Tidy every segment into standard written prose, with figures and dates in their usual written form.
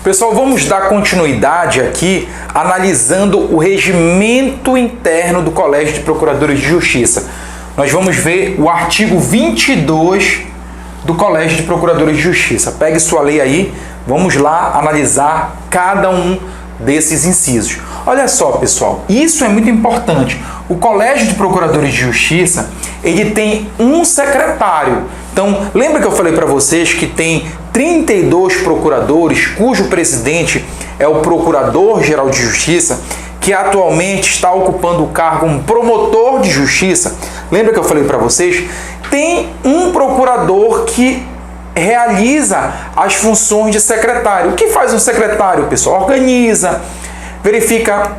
Pessoal, vamos dar continuidade aqui analisando o regimento interno do Colégio de Procuradores de Justiça. Nós vamos ver o artigo 22 do Colégio de Procuradores de Justiça. Pegue sua lei aí, vamos lá analisar cada um desses incisos. Olha só, pessoal, isso é muito importante. O Colégio de Procuradores de Justiça, ele tem um secretário. Então, lembra que eu falei para vocês que tem 32 procuradores, cujo presidente é o Procurador-Geral de Justiça, que atualmente está ocupando o cargo um promotor de justiça? Lembra que eu falei para vocês? Tem um procurador que realiza as funções de secretário. O que faz um secretário, pessoal? Organiza, verifica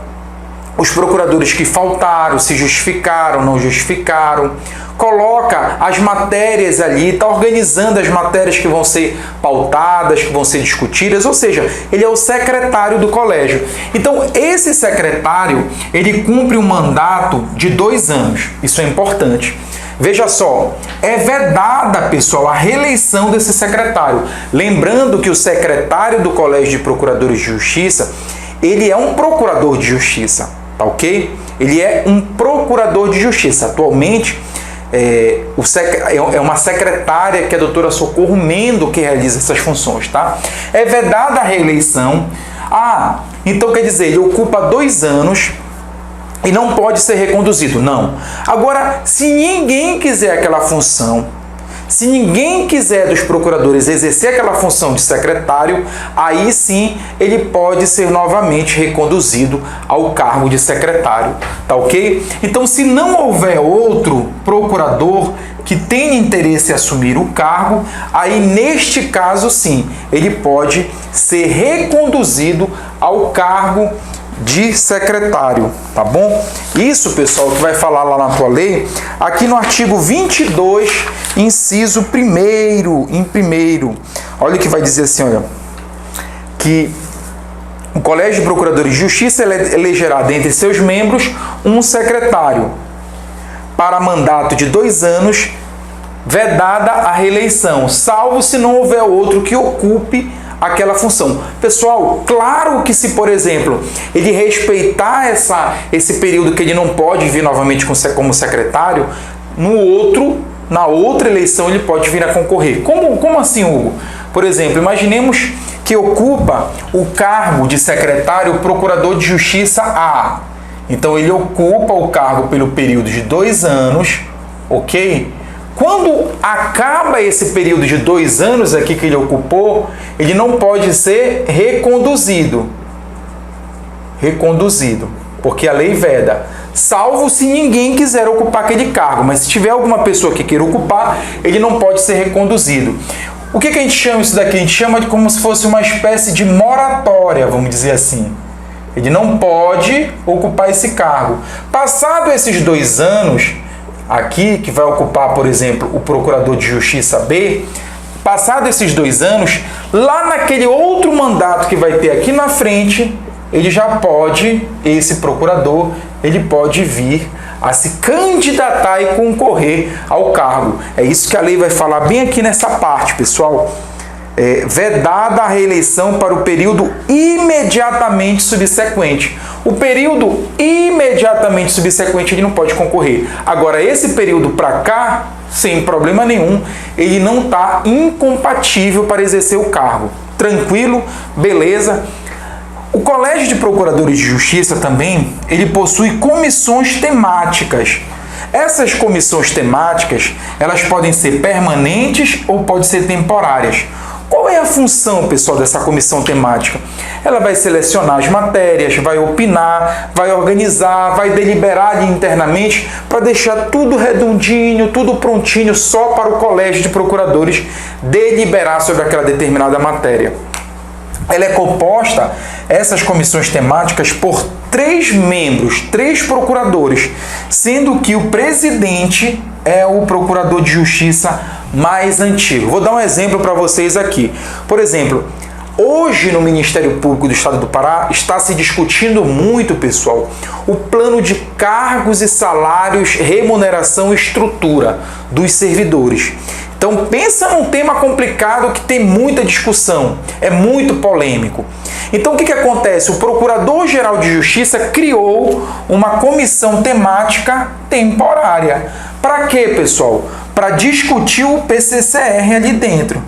os procuradores que faltaram, se justificaram, não justificaram, coloca as matérias ali, está organizando as matérias que vão ser pautadas, que vão ser discutidas, ou seja, ele é o secretário do colégio. Então, esse secretário, ele cumpre um mandato de 2 anos, isso é importante. Veja só, é vedada, pessoal, a reeleição desse secretário. Lembrando que o secretário do Colégio de Procuradores de Justiça, ele é um procurador de justiça, tá ok? Ele é um procurador de justiça. Atualmente, é uma secretária, que é a doutora Socorro Mendo, que realiza essas funções, tá? É vedada a reeleição. Então quer dizer, ele ocupa 2 anos e não pode ser reconduzido. Não. Agora, se ninguém quiser aquela função, se ninguém quiser dos procuradores exercer aquela função de secretário, aí sim ele pode ser novamente reconduzido ao cargo de secretário, tá ok? Então, se não houver outro procurador que tenha interesse em assumir o cargo, aí neste caso sim, ele pode ser reconduzido ao cargo de secretário, tá bom? Isso, pessoal, que vai falar lá na tua lei, aqui no artigo 22, inciso 1º, em primeiro. Olha o que vai dizer assim, olha, que o Colégio de Procuradores de Justiça elegerá dentre seus membros um secretário para mandato de 2 anos, vedada a reeleição, salvo se não houver outro que ocupe aquela função. Pessoal, claro que se, por exemplo, ele respeitar esse período que ele não pode vir novamente como secretário, na outra eleição ele pode vir a concorrer. Como assim, Hugo? Por exemplo, imaginemos que ocupa o cargo de secretário Procurador de Justiça A. Então ele ocupa o cargo pelo período de 2 anos, ok? Quando acaba esse período de 2 anos aqui que ele ocupou, ele não pode ser reconduzido. Porque a lei veda. Salvo se ninguém quiser ocupar aquele cargo. Mas se tiver alguma pessoa que queira ocupar, ele não pode ser reconduzido. O que a gente chama isso daqui? A gente chama de como se fosse uma espécie de moratória, vamos dizer assim. Ele não pode ocupar esse cargo. Passado esses 2 anos aqui, que vai ocupar, por exemplo, o Procurador de Justiça B, passado esses 2 anos, lá naquele outro mandato que vai ter aqui na frente, ele já pode, esse procurador, ele pode vir a se candidatar e concorrer ao cargo. É isso que a lei vai falar bem aqui nessa parte, pessoal. Vedada a reeleição para o período imediatamente subsequente. O período imediatamente subsequente ele não pode concorrer. Agora, esse período para cá, sem problema nenhum, ele não está incompatível para exercer o cargo. Tranquilo? Beleza? O Colégio de Procuradores de Justiça também, ele possui comissões temáticas. Essas comissões temáticas, elas podem ser permanentes ou podem ser temporárias. Qual é a função, pessoal, dessa comissão temática? Ela vai selecionar as matérias, vai opinar, vai organizar, vai deliberar ali internamente para deixar tudo redondinho, tudo prontinho só para o Colégio de Procuradores deliberar sobre aquela determinada matéria. Ela é composta, essas comissões temáticas, por 3 membros, 3 procuradores, sendo que o presidente é o procurador de justiça mais antigo. Vou dar um exemplo para vocês aqui. Por exemplo, hoje no Ministério Público do Estado do Pará está se discutindo muito, pessoal, o plano de cargos e salários, remuneração e estrutura dos servidores. Então pensa num tema complicado que tem muita discussão, é muito polêmico. Então o que acontece? O Procurador-Geral de Justiça criou uma comissão temática temporária. Para quê, pessoal? Para discutir o PCCR ali dentro.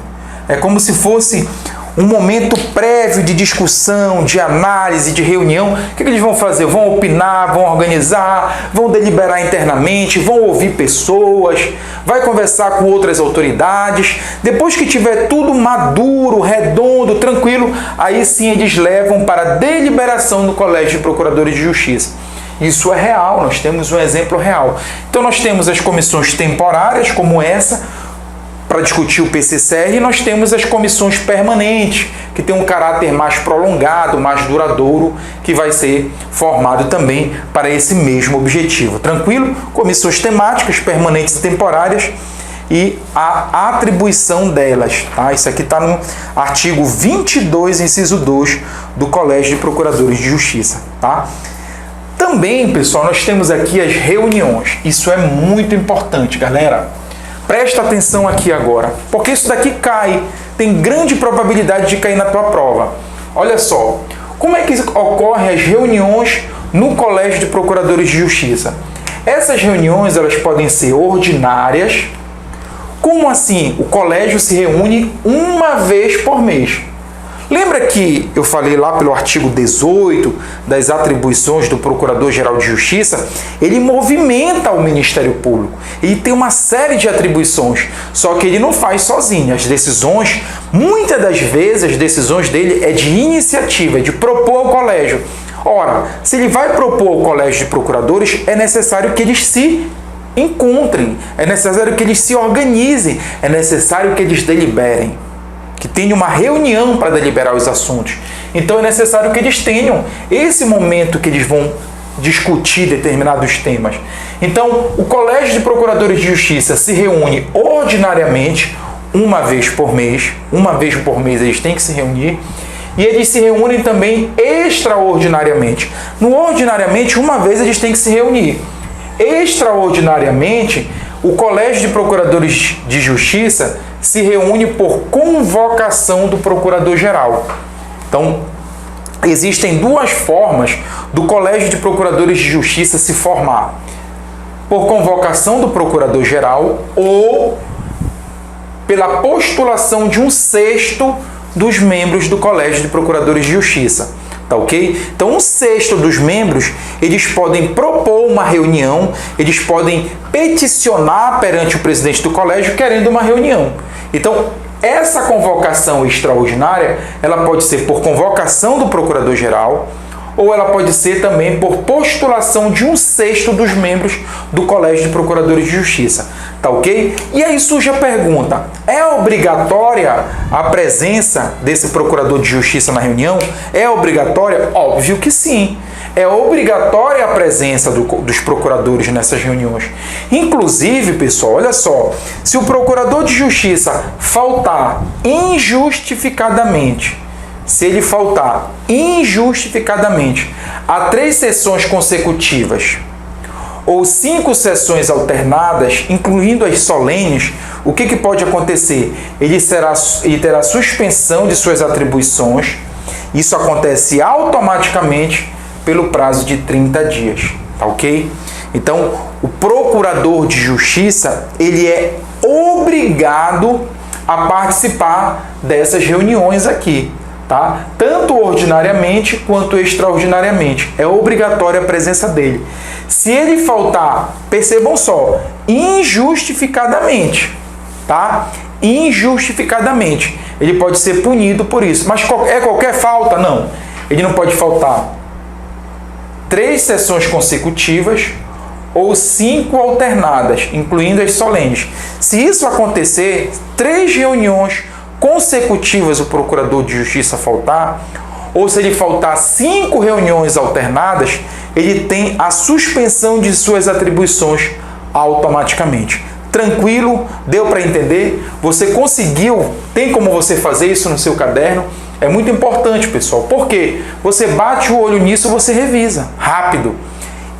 É como se fosse um momento prévio de discussão, de análise, de reunião. O que eles vão fazer? Vão opinar, vão organizar, vão deliberar internamente, vão ouvir pessoas, vai conversar com outras autoridades. Depois que tiver tudo maduro, redondo, tranquilo, aí sim eles levam para a deliberação no Colégio de Procuradores de Justiça. Isso é real, nós temos um exemplo real. Então nós temos as comissões temporárias, como essa, para discutir o PCCR, e nós temos as comissões permanentes, que tem um caráter mais prolongado, mais duradouro, que vai ser formado também para esse mesmo objetivo. Tranquilo? Comissões temáticas, permanentes e temporárias, e a atribuição delas. Tá? Isso aqui está no artigo 22, inciso 2, do Colégio de Procuradores de Justiça. Tá? Também, pessoal, nós temos aqui as reuniões. Isso é muito importante, galera. Presta atenção aqui agora, porque isso daqui tem grande probabilidade de cair na tua prova. Olha só, como é que ocorrem as reuniões no Colégio de Procuradores de Justiça? Essas reuniões, elas podem ser ordinárias. Como assim? O colégio se reúne uma vez por mês. Lembra que eu falei lá pelo artigo 18 das atribuições do Procurador-Geral de Justiça? Ele movimenta o Ministério Público. Ele tem uma série de atribuições, só que ele não faz sozinho. As decisões, muitas das vezes, as decisões dele é de iniciativa, é de propor ao colégio. Ora, se ele vai propor ao Colégio de Procuradores, é necessário que eles se encontrem, é necessário que eles se organizem, é necessário que eles deliberem, que tenha uma reunião para deliberar os assuntos. Então é necessário que eles tenham esse momento que eles vão discutir determinados temas. Então, o Colégio de Procuradores de Justiça se reúne ordinariamente uma vez por mês. Uma vez por mês eles têm que se reunir. E eles se reúnem também extraordinariamente. No ordinariamente, uma vez eles têm que se reunir. Extraordinariamente, o Colégio de Procuradores de Justiça se reúne por convocação do Procurador-Geral. Então, existem duas formas do Colégio de Procuradores de Justiça se formar: por convocação do Procurador-Geral ou pela postulação de 1/6 dos membros do Colégio de Procuradores de Justiça. Tá ok? Então, 1/6 dos membros, eles podem propor uma reunião, eles podem peticionar perante o presidente do colégio querendo uma reunião. Então, essa convocação extraordinária, ela pode ser por convocação do Procurador-Geral, ou ela pode ser também por postulação de 1/6 dos membros do Colégio de Procuradores de Justiça. Tá ok? E aí surge a pergunta: é obrigatória a presença desse Procurador de Justiça na reunião? É obrigatória? Óbvio que sim. É obrigatória a presença dos procuradores nessas reuniões. Inclusive, pessoal, olha só, se o Procurador de Justiça faltar injustificadamente, a 3 sessões consecutivas ou 5 sessões alternadas, incluindo as solenes, o que pode acontecer? Ele terá suspensão de suas atribuições. Isso acontece automaticamente pelo prazo de 30 dias, tá ok? Então, o Procurador de Justiça, ele é obrigado a participar dessas reuniões aqui, tá? Tanto ordinariamente quanto extraordinariamente. É obrigatória a presença dele. Se ele faltar, percebam só, injustificadamente, tá? Injustificadamente. Ele pode ser punido por isso. Mas é qualquer falta? Não. Ele não pode faltar 3 sessões consecutivas ou 5 alternadas, incluindo as solenes. Se isso acontecer, 3 reuniões consecutivas o Procurador de Justiça faltar, ou se ele faltar 5 reuniões alternadas, ele tem a suspensão de suas atribuições automaticamente. Tranquilo? Deu para entender? Você conseguiu? Tem como você fazer isso no seu caderno? É muito importante, pessoal. Por quê? Você bate o olho nisso, você revisa rápido.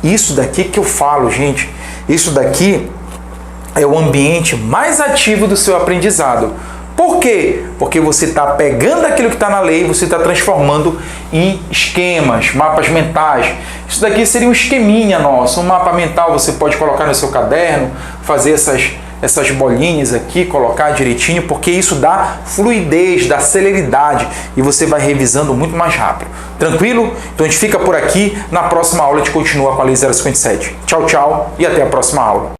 Isso daqui que eu falo, gente, isso daqui é o ambiente mais ativo do seu aprendizado. Por quê? Porque você está pegando aquilo que está na lei e você está transformando em esquemas, mapas mentais. Isso daqui seria um esqueminha nosso, um mapa mental. Você pode colocar no seu caderno, fazer essas bolinhas aqui, colocar direitinho, porque isso dá fluidez, dá celeridade e você vai revisando muito mais rápido. Tranquilo? Então a gente fica por aqui. Na próxima aula a gente continua com a Lei 057. Tchau, tchau e até a próxima aula.